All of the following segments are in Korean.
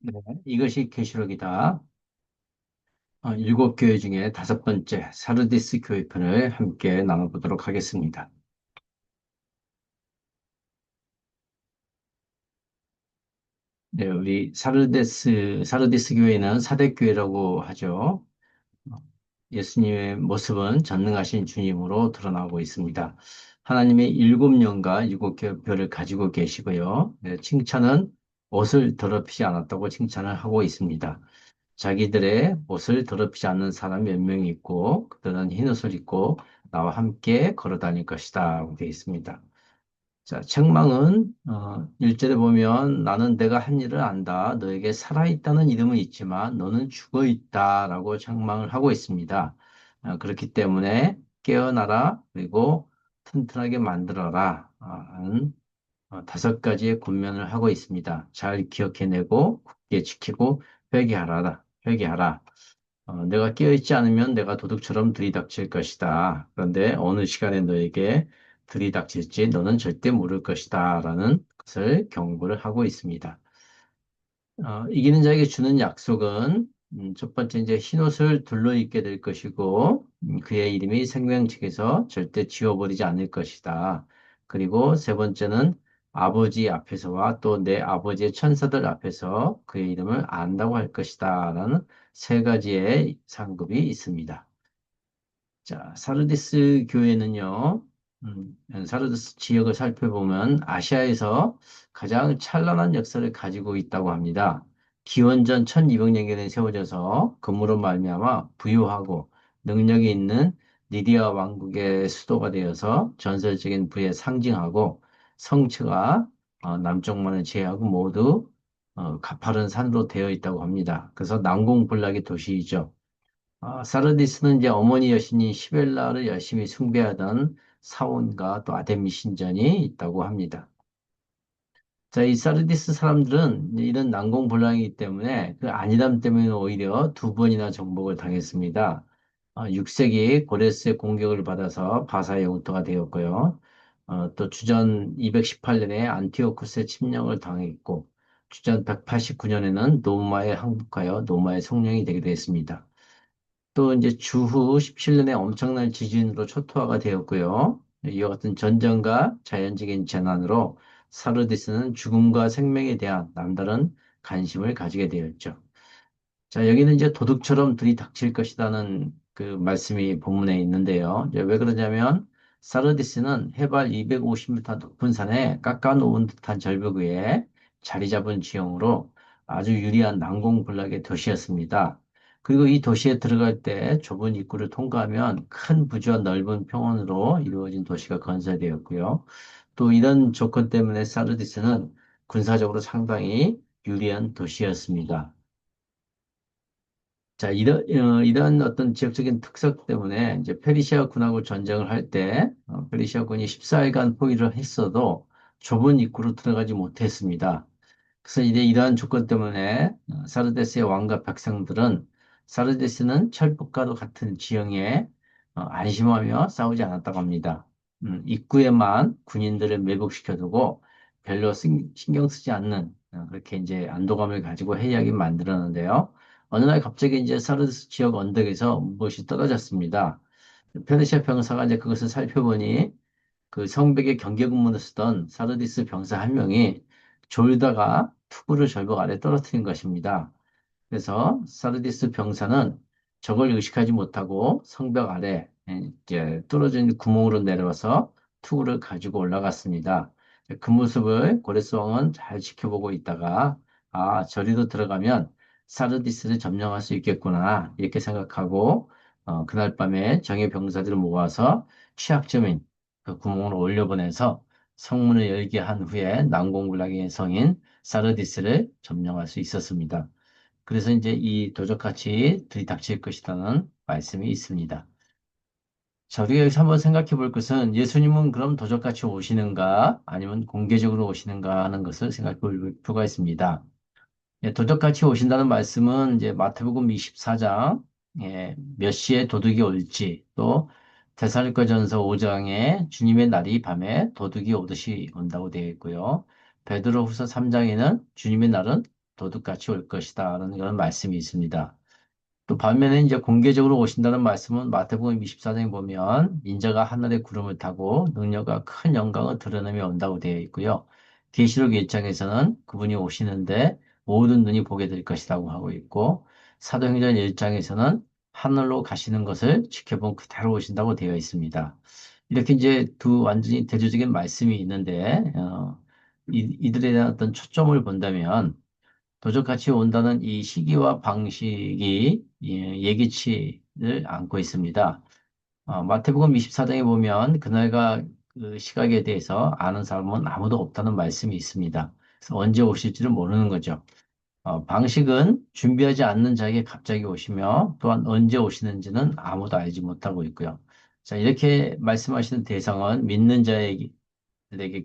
네, 이것이 계시록이다. 일곱 교회 중에 다섯 번째 사르디스 교회편을 함께 나눠보도록 하겠습니다. 네, 우리 사르디스 교회는 사대교회라고 하죠. 예수님의 모습은 전능하신 주님으로 드러나고 있습니다. 하나님의 일곱 영과 일곱 별을 가지고 계시고요. 네, 칭찬은 옷을 더럽히지 않았다고 칭찬을 하고 있습니다. 자기들의 옷을 더럽히지 않는 사람 몇 명이 있고 그들은 흰 옷을 입고 나와 함께 걸어 다닐 것이다 하고 되어 있습니다. 자, 책망은 1절에 보면 나는 내가 한 일을 안다. 너에게 살아있다는 이름은 있지만 너는 죽어 있다라고 책망을 하고 있습니다. 그렇기 때문에 깨어나라 그리고 튼튼하게 만들어라 하는 다섯 가지의 권면을 하고 있습니다. 잘 기억해내고 굳게 지키고 회개하라. 내가 깨어있지 않으면 내가 도둑처럼 들이닥칠 것이다. 그런데 어느 시간에 너에게 들이닥칠지 너는 절대 모를 것이다. 라는 것을 경고를 하고 있습니다. 이기는 자에게 주는 약속은 첫 번째 이제 흰옷을 둘러입게 될 것이고 그의 이름이 생명책에서 절대 지워버리지 않을 것이다. 그리고 세 번째는 아버지 앞에서와 또 내 아버지의 천사들 앞에서 그의 이름을 안다고 할 것이다. 라는 세 가지의 상급이 있습니다. 자, 사르디스 교회는요, 사르디스 지역을 살펴보면 아시아에서 가장 찬란한 역사를 가지고 있다고 합니다. 기원전 1200년경에 세워져서 금으로 말미암아 부유하고 능력이 있는 니디아 왕국의 수도가 되어서 전설적인 부의 상징하고 성처가 남쪽만을 제외하고 모두 가파른 산으로 되어 있다고 합니다. 그래서 난공불락의 도시이죠. 사르디스는 이제 어머니 여신이 시벨라를 열심히 숭배하던 사원과 또 아데미 신전이 있다고 합니다. 자, 이 사르디스 사람들은 이제 이런 난공불락이기 때문에 그 안일함 때문에 오히려 두 번이나 정복을 당했습니다. 6세기 고레스의 공격을 받아서 바사의 영토가 되었고요. 또 주전 218년에 안티오쿠스의 침략을 당했고, 주전 189년에는 노마에 항복하여 노마의 성령이 되게 됐습니다. 또 이제 주후 17년에 엄청난 지진으로 초토화가 되었고요. 이와 같은 전쟁과 자연적인 재난으로 사르디스는 죽음과 생명에 대한 남다른 관심을 가지게 되었죠. 자, 여기는 이제 도둑처럼 들이닥칠 것이라는 그 말씀이 본문에 있는데요. 이제 왜 그러냐면 사르디스는 해발 250m 높은 산에 깎아놓은 듯한 절벽 위에 자리 잡은 지형으로 아주 유리한 난공불락의 도시였습니다. 그리고 이 도시에 들어갈 때 좁은 입구를 통과하면 큰 부지와 넓은 평원으로 이루어진 도시가 건설되었고요. 또 이런 조건 때문에 사르디스는 군사적으로 상당히 유리한 도시였습니다. 자, 이런 어떤 지역적인 특색 때문에 이제 페르시아 군하고 전쟁을 할 때, 페르시아 군이 14일간 포위를 했어도 좁은 입구로 들어가지 못했습니다. 그래서 이제 이러한 조건 때문에 사르데스의 왕과 백성들은 사르데스는 철북과도 같은 지형에 안심하며 싸우지 않았다고 합니다. 입구에만 군인들을 매복시켜두고 별로 신경 쓰지 않는 그렇게 이제 안도감을 가지고 해이하게 만들었는데요. 어느 날 갑자기 이제 사르데스 지역 언덕에서 무엇이 떨어졌습니다. 페르시아 병사가 이제 그것을 살펴보니 그 성벽에 경계 근무를 쓰던 사르디스 병사 한 명이 졸다가 투구를 절벽 아래 떨어뜨린 것입니다. 그래서 사르디스 병사는 저걸 의식하지 못하고 성벽 아래 이제 뚫어진 구멍으로 내려와서 투구를 가지고 올라갔습니다. 그 모습을 고레스 왕은 잘 지켜보고 있다가 저리로 들어가면 사르디스를 점령할 수 있겠구나 이렇게 생각하고 그날 밤에 정예 병사들을 모아서 취약점인 그 구멍으로 올려보내서 성문을 열게 한 후에 난공불락의 성인 사르디스를 점령할 수 있었습니다. 그래서 이제 이 도적같이 들이닥칠 것이라는 말씀이 있습니다. 자, 우리가 여기서 한번 생각해 볼 것은 예수님은 그럼 도적같이 오시는가 아니면 공개적으로 오시는가 하는 것을 생각해 볼 필요가 있습니다. 예, 도적같이 오신다는 말씀은 이제 마태복음 24장 몇 시에 도둑이 올지 또 데살로니가전서 5장에 주님의 날이 밤에 도둑이 오듯이 온다고 되어 있고요. 베드로후서 3장에는 주님의 날은 도둑같이 올 것이다라는 그런 말씀이 있습니다. 또 반면에 이제 공개적으로 오신다는 말씀은 마태복음 24장에 보면 인자가 하늘의 구름을 타고 능력과 큰 영광을 드러내며 온다고 되어 있고요. 계시록 1장에서는 그분이 오시는데 모든 눈이 보게 될 것이라고 하고 있고 사도행전 1장에서는 하늘로 가시는 것을 지켜본 그대로 오신다고 되어 있습니다. 이렇게 이제 두 완전히 대조적인 말씀이 있는데 이들에 대한 어떤 초점을 본다면 도적같이 온다는 이 시기와 방식이 예기치를 않고 있습니다. 마태복음 24장에 보면 그날과 그 시각에 대해서 아는 사람은 아무도 없다는 말씀이 있습니다. 그래서 언제 오실지를 모르는 거죠. 방식은 준비하지 않는 자에게 갑자기 오시며 또한 언제 오시는지는 아무도 알지 못하고 있고요. 자, 이렇게 말씀하시는 대상은 믿는 자에게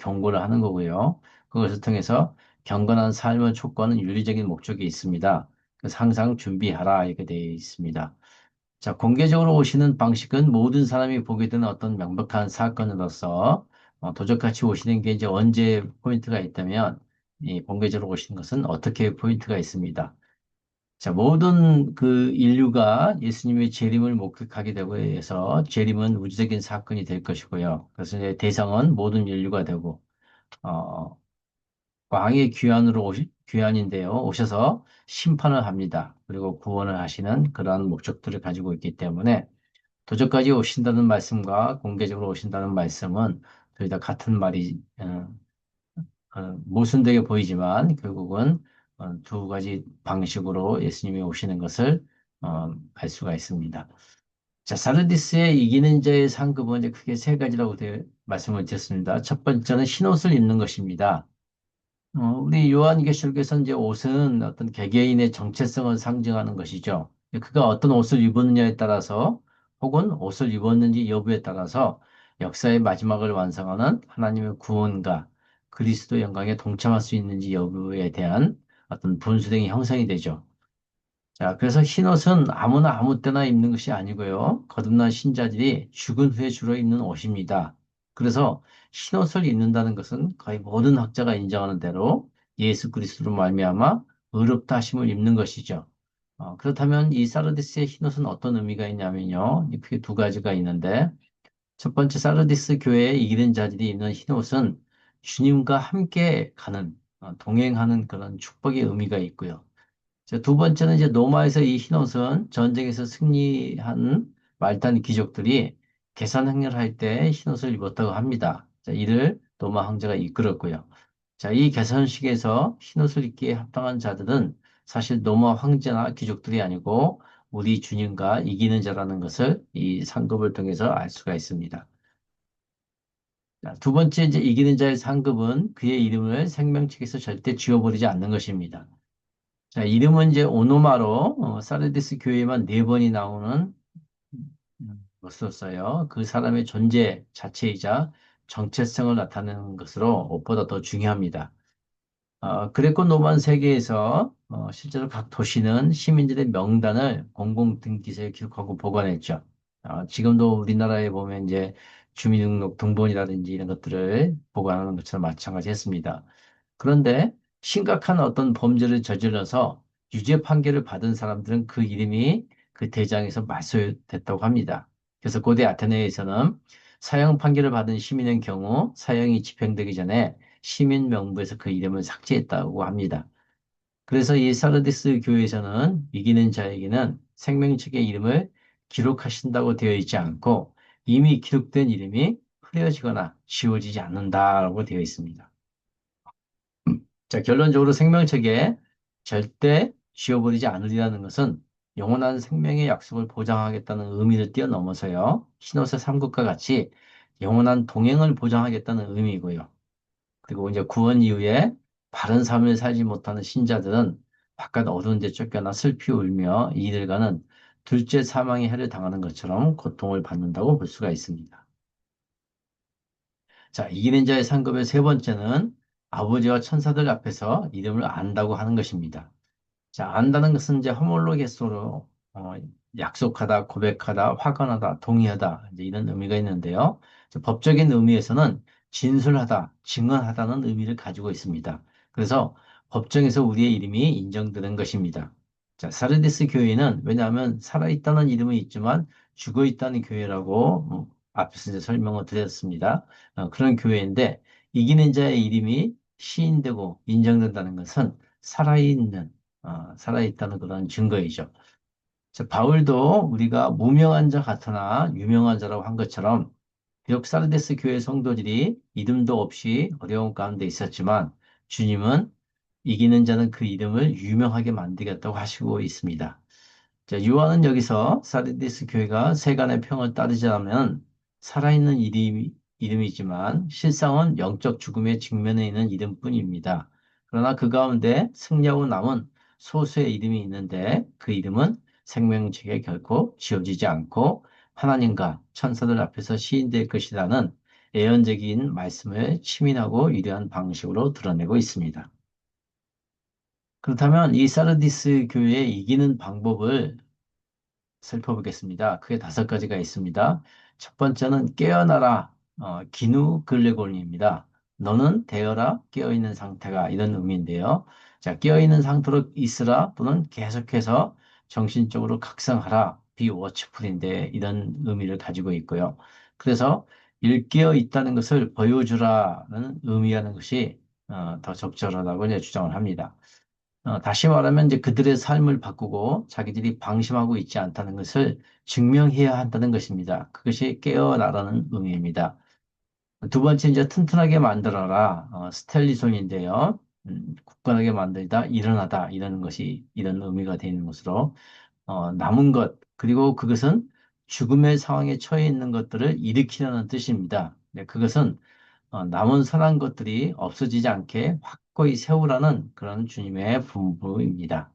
경고를 하는 거고요. 그것을 통해서 경건한 삶을 촉구하는 윤리적인 목적이 있습니다. 그래서 항상 준비하라 이렇게 되어 있습니다. 자, 공개적으로 오시는 방식은 모든 사람이 보게 되는 어떤 명백한 사건으로서 도적같이 오시는 게 이제 언제 포인트가 있다면 이 공개적으로 오시는 것은 어떻게 포인트가 있습니다. 자, 모든 그 인류가 예수님의 재림을 목격하게 되고 해서 재림은 우주적인 사건이 될 것이고요. 그래서 이제 대상은 모든 인류가 되고 어, 왕의 귀환인데요. 오셔서 심판을 합니다. 그리고 구원을 하시는 그러한 목적들을 가지고 있기 때문에 도저까지 오신다는 말씀과 공개적으로 오신다는 말씀은 둘 다 같은 말이 모순되게 보이지만 결국은 두 가지 방식으로 예수님이 오시는 것을 알 수가 있습니다. 자, 사르디스의 이기는 자의 상급은 이제 크게 세 가지라고 말씀을 드렸습니다. 첫 번째는 흰옷을 입는 것입니다. 우리 요한계시록에서 이제 옷은 어떤 개개인의 정체성을 상징하는 것이죠. 그가 어떤 옷을 입었느냐에 따라서 혹은 옷을 입었는지 여부에 따라서 역사의 마지막을 완성하는 하나님의 구원과 그리스도 영광에 동참할 수 있는지 여부에 대한 어떤 분수령이 형성이 되죠. 자, 그래서 흰옷은 아무나 아무 때나 입는 것이 아니고요. 거듭난 신자들이 죽은 후에 주로 입는 옷입니다. 그래서 흰옷을 입는다는 것은 거의 모든 학자가 인정하는 대로 예수 그리스도로 말미암아 의롭다 하심을 입는 것이죠. 그렇다면 이 사르디스의 흰옷은 어떤 의미가 있냐면요. 크게 두 가지가 있는데 첫 번째 사르디스 교회에 이기는 자들이 입는 흰옷은 주님과 함께 가는 동행하는 그런 축복의 의미가 있고요. 두 번째는 이제 로마에서 이 흰옷은 전쟁에서 승리한 말단 귀족들이 계산 행렬할 때 흰옷을 입었다고 합니다. 자, 이를 로마 황제가 이끌었고요. 자, 이 개선식에서 흰옷을 입기에 합당한 자들은 사실 로마 황제나 귀족들이 아니고 우리 주님과 이기는 자라는 것을 이 상급을 통해서 알 수가 있습니다. 자, 두 번째 이제 이기는 자의 상급은 그의 이름을 생명책에서 절대 지워버리지 않는 것입니다. 자, 이름은 이제 오노마로 사르디스 교회에만 네 번이 나오는 것으로서요. 그 사람의 존재 자체이자 정체성을 나타내는 것으로 무엇보다 더 중요합니다. 그레코 로만 세계에서 실제로 각 도시는 시민들의 명단을 공공등기소에 기록하고 보관했죠. 지금도 우리나라에 보면 이제 주민등록 등본이라든지 이런 것들을 보관하는 것처럼 마찬가지 했습니다. 그런데 심각한 어떤 범죄를 저질러서 유죄 판결을 받은 사람들은 그 이름이 그 대장에서 말소됐다고 합니다. 그래서 고대 아테네에서는 사형 판결을 받은 시민의 경우 사형이 집행되기 전에 시민 명부에서 그 이름을 삭제했다고 합니다. 그래서 이 사르디스 교회에서는 이기는 자에게는 생명책의 이름을 기록하신다고 되어 있지 않고 이미 기록된 이름이 흐려지거나 지워지지 않는다라고 되어 있습니다. 자, 결론적으로 생명책에 절대 지워버리지 않으리라는 것은 영원한 생명의 약속을 보장하겠다는 의미를 뛰어넘어서요. 신호세 3국과 같이 영원한 동행을 보장하겠다는 의미이고요. 그리고 이제 구원 이후에 바른 삶을 살지 못하는 신자들은 바깥 어두운 데 쫓겨나 슬피 울며 이들과는 둘째 사망의 해를 당하는 것처럼 고통을 받는다고 볼 수가 있습니다. 자, 이기는 자의 상급의 세 번째는 아버지와 천사들 앞에서 이름을 안다고 하는 것입니다. 자, 안다는 것은 이제 허몰로게소로 약속하다, 고백하다, 확언하다, 동의하다 이제 이런 의미가 있는데요. 법적인 의미에서는 진술하다, 증언하다는 의미를 가지고 있습니다. 그래서 법정에서 우리의 이름이 인정되는 것입니다. 자, 사르디스 교회는 왜냐하면 살아있다는 이름은 있지만 죽어있다는 교회라고 앞에서 이제 설명을 드렸습니다. 그런 교회인데 이기는 자의 이름이 시인되고 인정된다는 것은 살아있다는 그런 증거이죠. 자, 바울도 우리가 무명한 자 같으나 유명한 자라고 한 것처럼 비록 사르데스 교회 성도들이 이름도 없이 어려운 가운데 있었지만 주님은 이기는 자는 그 이름을 유명하게 만들겠다고 하시고 있습니다. 자, 요한은 여기서 사르디스 교회가 세간의 평을 따르지 않으면 살아있는 이름이지만 실상은 영적 죽음에 직면해 있는 이름뿐입니다. 그러나 그 가운데 승리하고 남은 소수의 이름이 있는데 그 이름은 생명책에 결코 지워지지 않고 하나님과 천사들 앞에서 시인될 것이라는 예언적인 말씀을 치밀하고 위대한 방식으로 드러내고 있습니다. 그렇다면 이 사르디스 교회에 이기는 방법을 살펴보겠습니다. 크게 다섯 가지가 있습니다. 첫 번째는 깨어나라, 기누 글레골입니다. 너는 되어라, 깨어있는 상태가 이런 의미인데요. 자, 깨어있는 상태로 있으라 또는 계속해서 정신적으로 각성하라, be watchful인데 이런 의미를 가지고 있고요. 그래서 일깨어 있다는 것을 보여주라는 의미하는 것이 더 적절하다고 이제 주장을 합니다. 다시 말하면 이제 그들의 삶을 바꾸고 자기들이 방심하고 있지 않다는 것을 증명해야 한다는 것입니다. 그것이 깨어나라는 의미입니다. 두 번째 이제 튼튼하게 만들어라. 스텔리손인데요. 굳건하게 만들다, 일어나다 이런 것이 이런 의미가 되는 것으로 남은 것 그리고 그것은 죽음의 상황에 처해 있는 것들을 일으키려는 뜻입니다. 네, 그것은 남은 선한 것들이 없어지지 않게 확고히 세우라는 그런 주님의 분부입니다.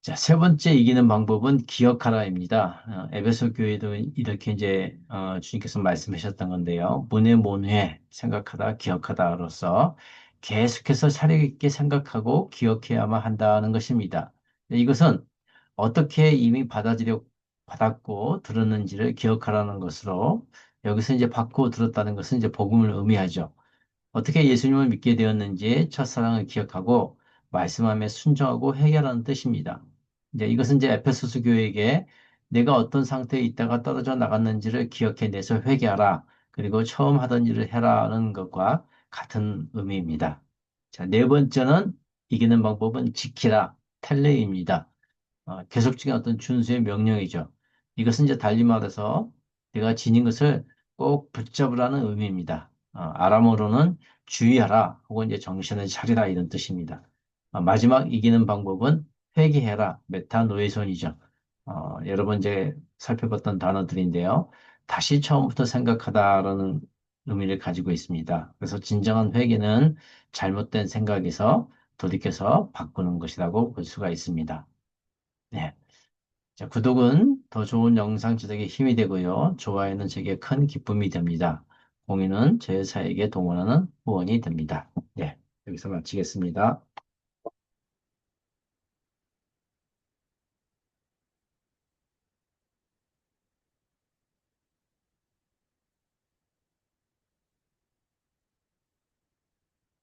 자, 세 번째 이기는 방법은 기억하라입니다. 에베소 교회도 이렇게 이제 주님께서 말씀하셨던 건데요. 문회 생각하다 기억하다로서 계속해서 사려 있게 생각하고 기억해야만 한다는 것입니다. 이것은 어떻게 이미 받았고 들었는지를 기억하라는 것으로 여기서 이제 받고 들었다는 것은 이제 복음을 의미하죠. 어떻게 예수님을 믿게 되었는지 첫사랑을 기억하고 말씀함에 순종하고 해결하는 뜻입니다. 이제 이것은 이제 에페소스 교회에게 내가 어떤 상태에 있다가 떨어져 나갔는지를 기억해내서 회개하라. 그리고 처음 하던 일을 해라는 것과 같은 의미입니다. 자, 네 번째는 이기는 방법은 지키라. 텔레입니다. 계속적인 어떤 준수의 명령이죠. 이것은 이제 달리 말해서 내가 지닌 것을 꼭 붙잡으라는 의미입니다. 아람어로는 주의하라 혹은 이제 정신을 차리라 이런 뜻입니다. 마지막 이기는 방법은 회개해라 메타노에손이죠. 여러 번 이제 살펴봤던 단어들인데요. 다시 처음부터 생각하다라는 의미를 가지고 있습니다. 그래서 진정한 회개는 잘못된 생각에서 돌이켜서 바꾸는 것이라고 볼 수가 있습니다. 네. 자, 구독은 더 좋은 영상 제작에 힘이 되고요. 좋아요는 제게 큰 기쁨이 됩니다. 공유는 제 사에게 동원하는 후원이 됩니다. 네, 여기서 마치겠습니다.